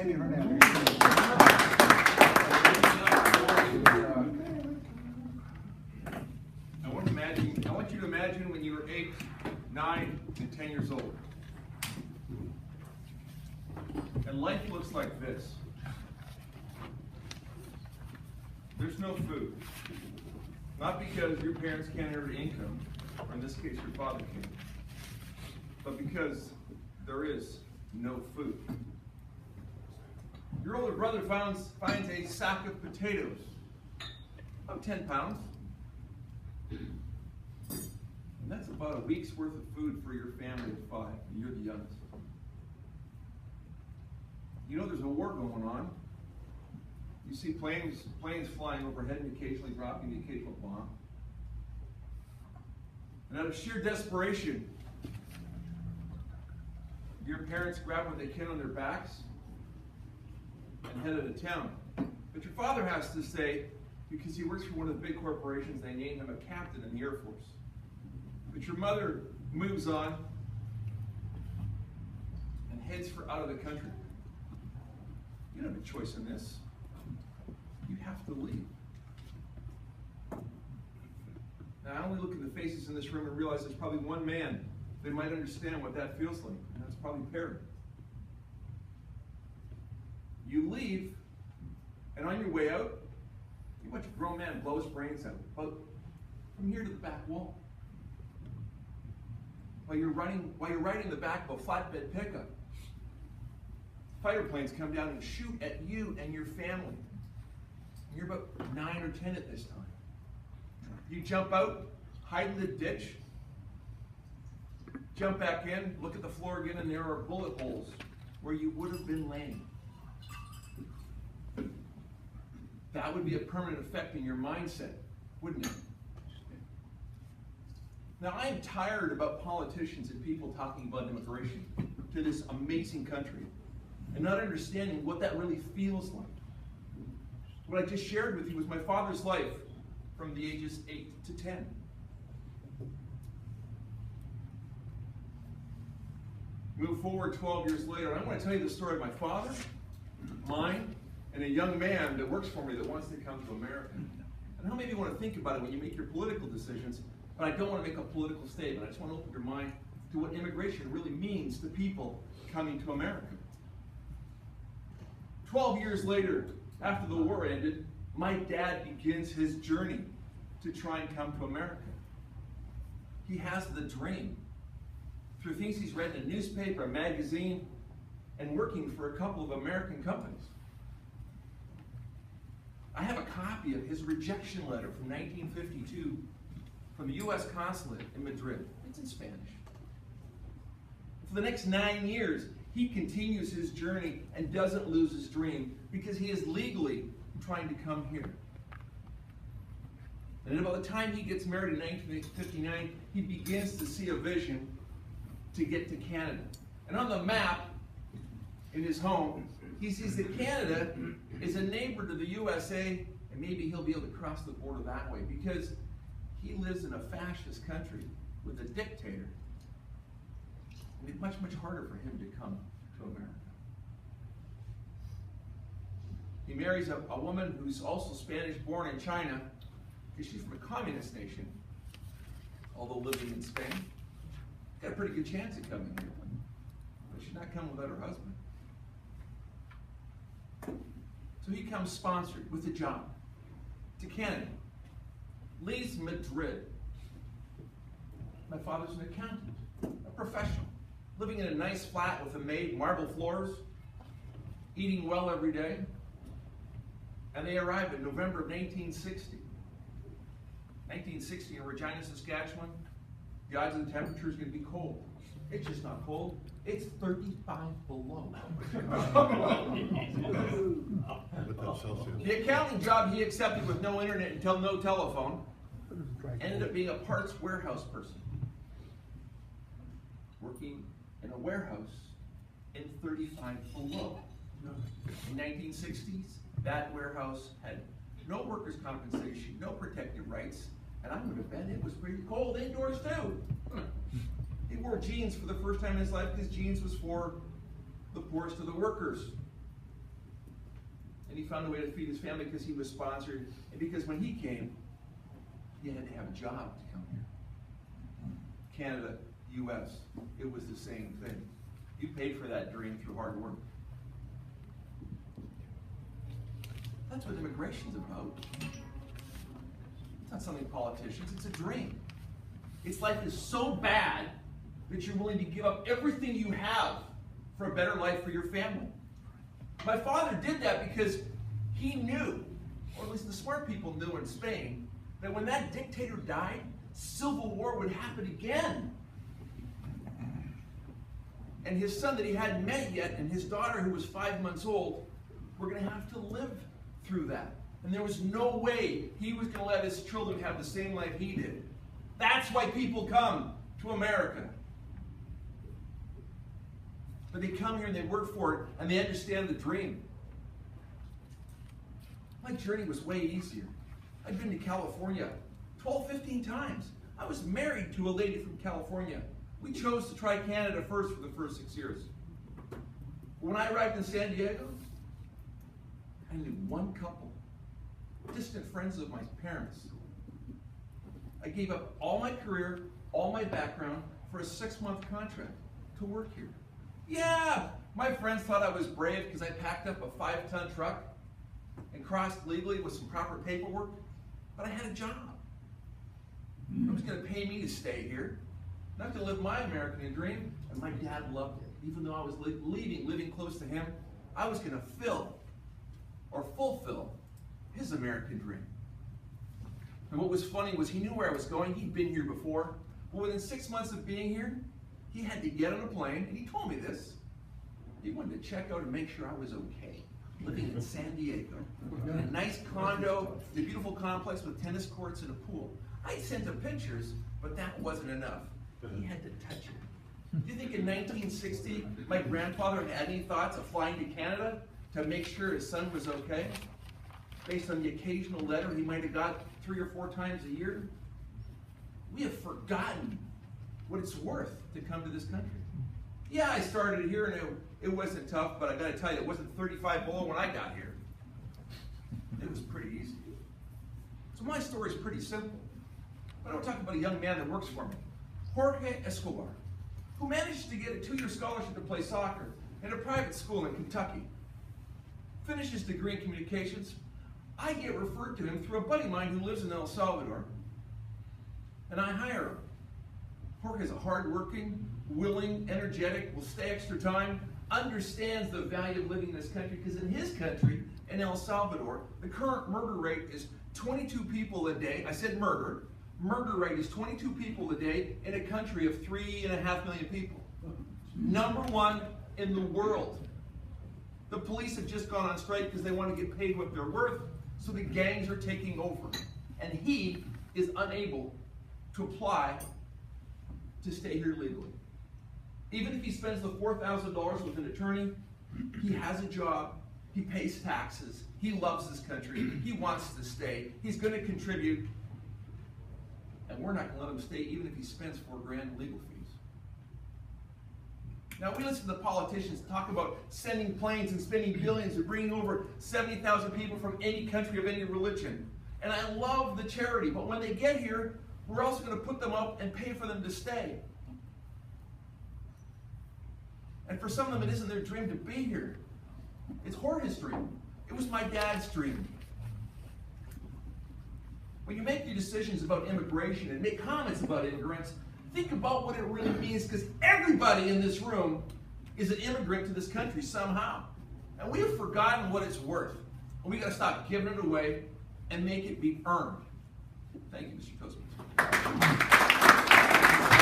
Jaime Hernandez. I want you to imagine when you were 8, 9, and 10 years old. And life looks like this. There's no food. Not because your parents can't earn income, or in this case your father can, but because there is no food. Your older brother finds a sack of potatoes, about 10 pounds. And that's about a week's worth of food for your family of 5, and you're the youngest. You know there's a war going on. You see planes flying overhead and occasionally dropping the occasional bomb. And out of sheer desperation, your parents grab what they can on their backs and head out of town. But your father has to stay because he works for one of the big corporations. They named him a captain in the Air Force. But your mother moves on and heads for out of the country. You don't have a choice in this. You have to leave. Now, I only look at the faces in this room and realize there's probably one man that might understand what that feels like, and that's probably Perry. You leave, and on your way out, you watch a grown man blow his brains out, about from here to the back wall. While you're riding the back of a flatbed pickup, fighter planes come down and shoot at you and your family. You're about 9 or 10 at this time. You jump out, hide in the ditch, jump back in, look at the floor again, and there are bullet holes where you would have been laying. That would be a permanent effect in your mindset, wouldn't it? Now, I am tired about politicians and people talking about immigration to this amazing country and not understanding what that really feels like. What I just shared with you was my father's life from the ages 8 to 10. Move forward 12 years later, and I want to tell you the story of my father, mine, and a young man that works for me that wants to come to America. And how maybe you want to think about it when you make your political decisions, but I don't want to make a political statement. I just want to open your mind to what immigration really means to people coming to America. 12 years later, after the war ended, my dad begins his journey to try and come to America. He has the dream. Through things he's read in a newspaper, a magazine, and working for a couple of American companies. I have a copy of his rejection letter from 1952 from the U.S. consulate in Madrid. It's in Spanish. For the next 9 years, he continues his journey and doesn't lose his dream because he is legally trying to come here. And about the time he gets married in 1959, he begins to see a vision to get to Canada. And on the map in his home, he sees that Canada is a neighbor to the USA, and maybe he'll be able to cross the border that way because he lives in a fascist country with a dictator. And it's much, much harder for him to come to America. He marries a woman who's also Spanish, born in China, because she's from a communist nation, although living in Spain. Got a pretty good chance of coming here, but she's not coming without her husband. So he comes sponsored with a job to Canada. Leaves Madrid. My father's an accountant, a professional, living in a nice flat with a maid, marble floors, eating well every day. And they arrive in November of 1960. 1960 in Regina, Saskatchewan, the odds of the temperature is going to be cold. It's just not cold. It's 35 below. The accounting job he accepted with no internet and no telephone ended up being a parts warehouse person. Working in a warehouse in 35 below. In 1960s, that warehouse had no workers' compensation, no protected rights, and I would have bet it was pretty cold indoors too. He wore jeans for the first time in his life because jeans was for the poorest of the workers. and he found a way to feed his family because he was sponsored, and because when he came, he had to have a job to come here. Canada, U.S., it was the same thing. You paid for that dream through hard work. That's what immigration's about. It's not something politicians, it's a dream. It's life is so bad that you're willing to give up everything you have for a better life for your family. My father did that because he knew, or at least the smart people knew in Spain, that when that dictator died, civil war would happen again. And his son that he hadn't met yet, and his daughter who was 5 months old, were going to have to live through that. And there was no way he was going to let his children have the same life he did. That's why people come to America. But they come here and they work for it, and they understand the dream. My journey was way easier. I'd been to California 12, 15 times. I was married to a lady from California. We chose to try Canada first for the first 6 years. When I arrived in San Diego, I knew one couple, distant friends of my parents. I gave up all my career, all my background for a 6-month contract to work here. Yeah, my friends thought I was brave because I packed up a 5-ton truck and crossed legally with some proper paperwork, but I had a job. It was going to pay me to stay here, not to live my American dream, and my dad loved it. Even though I was living close to him, I was going to fulfill his American dream. And what was funny was he knew where I was going. He'd been here before. But within 6 months of being here, he had to get on a plane, and he told me this. He wanted to check out and make sure I was okay, living in San Diego, in a nice condo, in a beautiful complex with tennis courts and a pool. I sent him pictures, but that wasn't enough. He had to touch it. Do you think in 1960, my grandfather had any thoughts of flying to Canada to make sure his son was okay? Based on the occasional letter he might have got 3 or 4 times a year? We have forgotten what it's worth to come to this country. Yeah, I started here and it wasn't tough, but I gotta tell you, it wasn't 35 below when I got here. It was pretty easy. So my story is pretty simple. But I want to talk about a young man that works for me, Jorge Escobar, who managed to get a 2-year scholarship to play soccer in a private school in Kentucky. Finished his degree in communications. I get referred to him through a buddy of mine who lives in El Salvador, and I hire him. Jorge's a hardworking, willing, energetic, will stay extra time, understands the value of living in this country, because in his country, in El Salvador, the current murder rate is 22 people a day. I said murder. Murder rate is 22 people a day in a country of 3.5 million people. #1 in the world. The police have just gone on strike because they want to get paid what they're worth, so the gangs are taking over. And he is unable to apply to stay here legally. Even if he spends the $4,000 with an attorney, he has a job, he pays taxes, he loves this country, he wants to stay, he's going to contribute, and we're not going to let him stay even if he spends $4,000 in legal fees. Now we listen to the politicians talk about sending planes and spending billions and bringing over 70,000 people from any country of any religion. And I love the charity, but when they get here, we're also going to put them up and pay for them to stay. And for some of them, it isn't their dream to be here. It's Jorge's dream. It was my dad's dream. When you make your decisions about immigration and make comments about immigrants, think about what it really means, because everybody in this room is an immigrant to this country somehow. And we have forgotten what it's worth. And we got to stop giving it away and make it be earned. Thank you, Mr. Cosby.